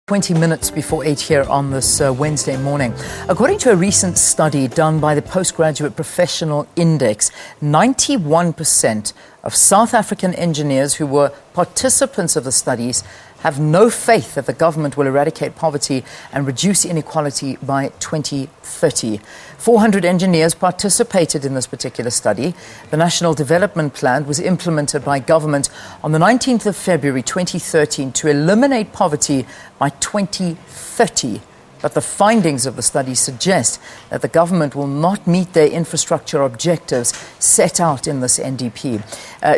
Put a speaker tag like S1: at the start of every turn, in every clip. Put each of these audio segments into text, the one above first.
S1: 20 minutes before 8 here on this Wednesday morning. According to a recent study done by the Postgraduate Professional Index, 91% of South African engineers who were participants of the studies have no faith that the government will eradicate poverty and reduce inequality by 2030. 400 engineers participated in this particular study. The National Development Plan was implemented by government on the 19th of February 2013 to eliminate poverty by 2030. But the findings of the study suggest that the government will not meet their infrastructure objectives set out in this NDP.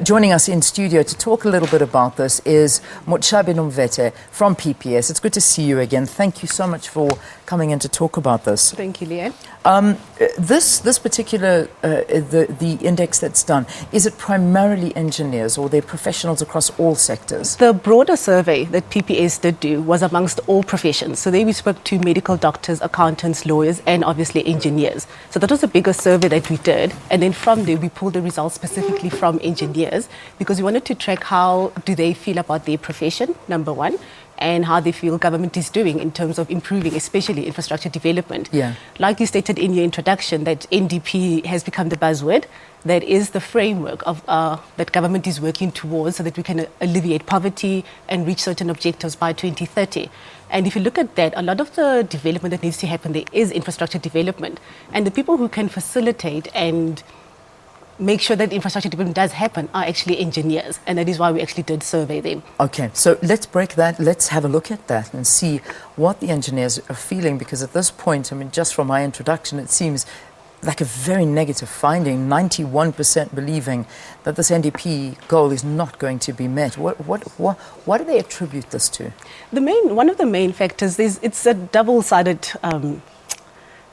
S1: Joining us in studio to talk a little bit about this is Motshabi Nomvethe from PPS. It's good to see you again. Thank you so much for coming in to talk about this.
S2: Thank you, Leanne.
S1: This particular, the index that's done, is it primarily engineers or are they professionals across all sectors?
S2: The broader survey that PPS did do was amongst all professions. So there we spoke to medical doctors, accountants, lawyers, and obviously engineers. So that was the biggest survey that we did. And then from there, we pulled the results specifically from engineers because we wanted to track how do they feel about their profession, number one, and how they feel government is doing in terms of improving, especially infrastructure development.
S1: Yeah.
S2: Like you stated in your introduction, that NDP has become the buzzword. That is the framework of that government is working towards so that we can alleviate poverty and reach certain objectives by 2030. And if you look at that, a lot of the development that needs to happen there is infrastructure development. And the people who can facilitate and make sure that infrastructure development does happen are actually engineers, and that is why we actually did survey them.
S1: Okay, so let's break that. Let's have a look at that and see what the engineers are feeling, because at this point, I mean, just from my introduction, it seems like a very negative finding, 91% believing that this NDP goal is not going to be met. What do they attribute this to?
S2: One of the main factors is it's a double-sided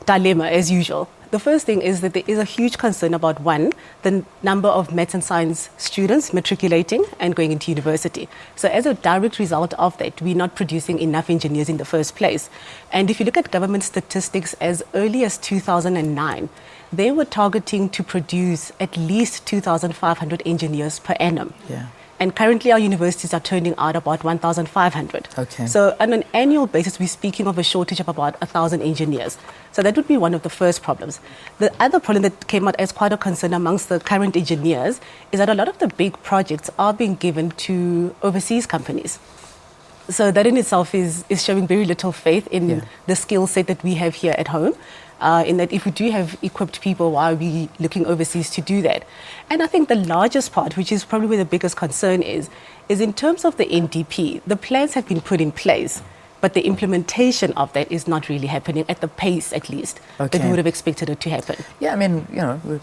S2: dilemma, as usual. The first thing is that there is a huge concern about, one, the number of maths and science students matriculating and going into university. So as a direct result of that, we're not producing enough engineers in the first place. And if you look at government statistics as early as 2009, they were targeting to produce at least 2,500 engineers per annum.
S1: Yeah.
S2: And currently our universities are turning out about 1,500.
S1: Okay.
S2: So on an annual basis, we're speaking of a shortage of about 1,000 engineers. So that would be one of the first problems. The other problem that came out as quite a concern amongst the current engineers is that a lot of the big projects are being given to overseas companies. So that in itself is showing very little faith in the skill set that we have here at home. In that if we do have equipped people, why are we looking overseas to do that? And I think the largest part, which is probably where the biggest concern is in terms of the NDP, the plans have been put in place, but the implementation of that is not really happening at the pace, at least, that we would have expected it to happen.
S1: Yeah, I mean, we're a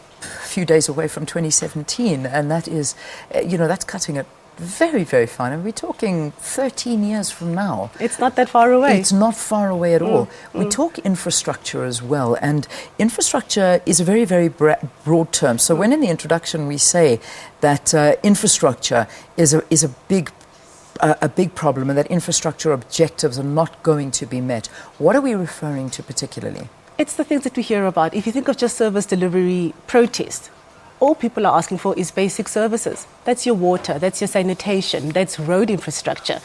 S1: few days away from 2017, and that is, that's cutting it very, very fine. And we're talking 13 years from now.
S2: It's not that far away.
S1: It's not far away at all. We talk infrastructure as well, and infrastructure is a very, very broad term. So when in the introduction we say that infrastructure is a big problem and that infrastructure objectives are not going to be met, what are we referring to particularly?
S2: It's the things that we hear about. If you think of just service delivery protest, all people are asking for is basic services. That's your water, that's your sanitation, that's road infrastructure.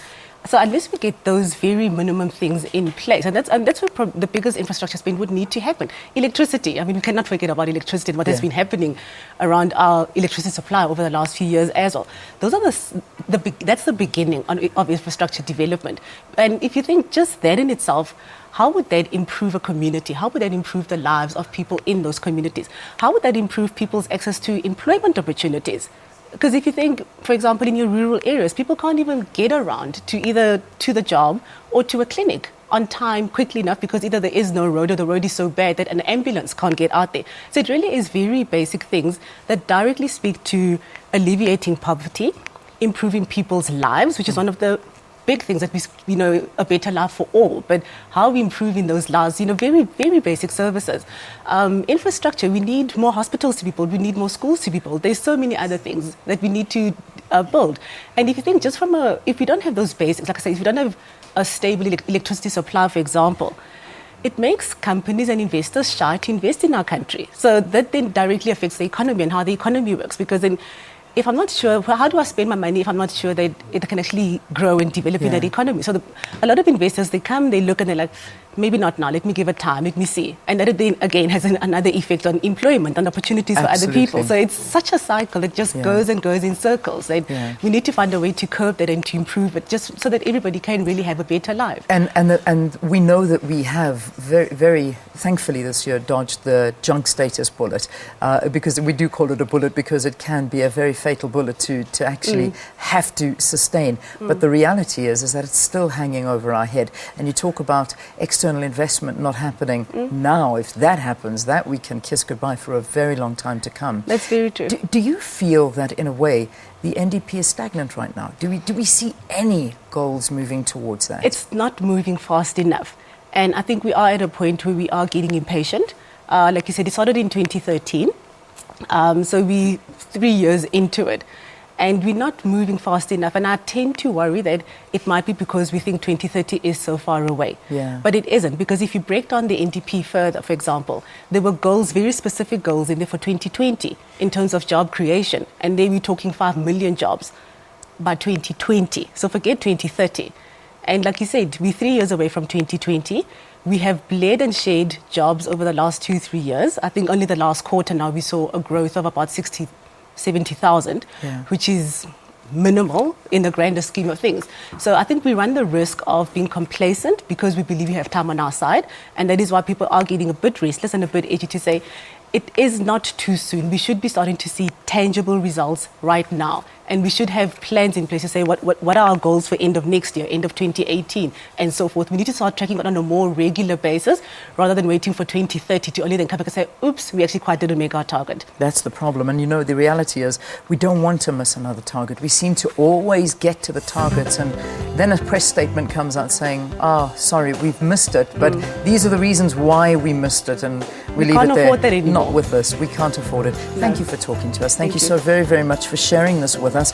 S2: So unless we get those very minimum things in place, and that's where the biggest infrastructure spend would need to happen. Electricity, I mean, we cannot forget about electricity and what has been happening around our electricity supply over the last few years as well. Those are that's the beginning of infrastructure development. And if you think just that in itself, how would that improve a community? How would that improve the lives of people in those communities? How would that improve people's access to employment opportunities? Because if you think, for example, in your rural areas, people can't even get around to either to the job or to a clinic on time quickly enough because either there is no road or the road is so bad that an ambulance can't get out there. So it really is very basic things that directly speak to alleviating poverty, improving people's lives, which is one of the big things that we, a better life for all, but how are we improving those lives? Very, very basic services. Infrastructure, we need more hospitals to be built, we need more schools to be built. There's so many other things that we need to build. And if you think just if we don't have those basics, like I say, if we don't have a stable electricity supply, for example, it makes companies and investors shy to invest in our country. So that then directly affects the economy and how the economy works, because then if I'm not sure, well, how do I spend my money if I'm not sure that it can actually grow and develop in that economy? So a lot of investors, they come, they look and they're like, maybe not now, let me give it time, let me see. And that then again has another effect on employment and opportunities for other people. So it's such a cycle, it just goes and goes in circles. And we need to find a way to curb that and to improve it, just so that everybody can really have a better life.
S1: And we know that we have very thankfully this year dodged the junk status bullet, because we do call it a bullet because it can be a very fatal bullet to actually have to sustain. But the reality is that it's still hanging over our head. And you talk about external investment not happening now. If that happens, that we can kiss goodbye for a very long time to come.
S2: That's very true.
S1: Do you feel that in a way the NDP is stagnant right now? Do we see any goals moving towards that?
S2: It's not moving fast enough. And I think we are at a point where we are getting impatient. Like you said, it started in 2013. So we're 3 years into it. And we're not moving fast enough. And I tend to worry that it might be because we think 2030 is so far away. But it isn't, because if you break down the NDP further, for example, there were goals, very specific goals in there for 2020 in terms of job creation. And then we're talking 5 million jobs by 2020. So forget 2030. And like you said, we're 3 years away from 2020. We have bled and shed jobs over the last 2-3 years. I think only the last quarter now we saw a growth of about 70,000, which is minimal in the grander scheme of things. So I think we run the risk of being complacent because we believe we have time on our side. And that is why people are getting a bit restless and a bit edgy to say, it is not too soon. We should be starting to see tangible results right now. And we should have plans in place to say what are our goals for end of next year, end of 2018, and so forth. We need to start tracking it on a more regular basis rather than waiting for 2030 to only then come back and say, oops, we actually quite didn't make our target.
S1: That's the problem. And you know, the reality is we don't want to miss another target. We seem to always get to the targets and then a press statement comes out saying, sorry, we've missed it, but these are the reasons why we missed it, and we leave it there.
S2: That anymore.
S1: Not with us. We can't afford it. Thank you for talking to us. Thank you so very, very much for sharing this with us.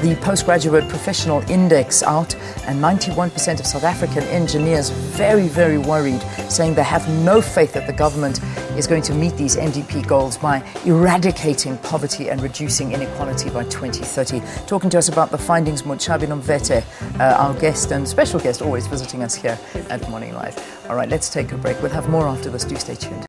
S1: The Postgraduate Professional Index out, and 91% of South African engineers very, very worried, saying they have no faith that the government is going to meet these NDP goals by eradicating poverty and reducing inequality by 2030. Talking to us about the findings, Motshabi Nomvethe, our guest and special guest, always visiting us here at Morning Live. All right, let's take a break. We'll have more after this. Do stay tuned.